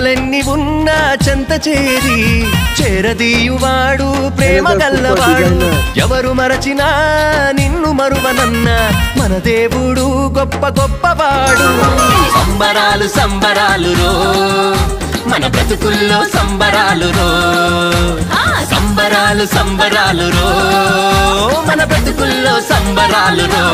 శ్రమలెన్ని ఉన్నా చెంత చేరి చేరదీయువాడు ప్రేమ గల్లవాడు ఎవరు మరచినా నిన్ను మరువనన్న మన దేవుడు గొప్ప గొప్పవాడు సంబరాలు సంబరాలు రో మన బ్రతుకుల్లో సంబరాలు రో సంబరాలు సంబరాలు రో మన బ్రతుకుల్లో సంబరాలు రో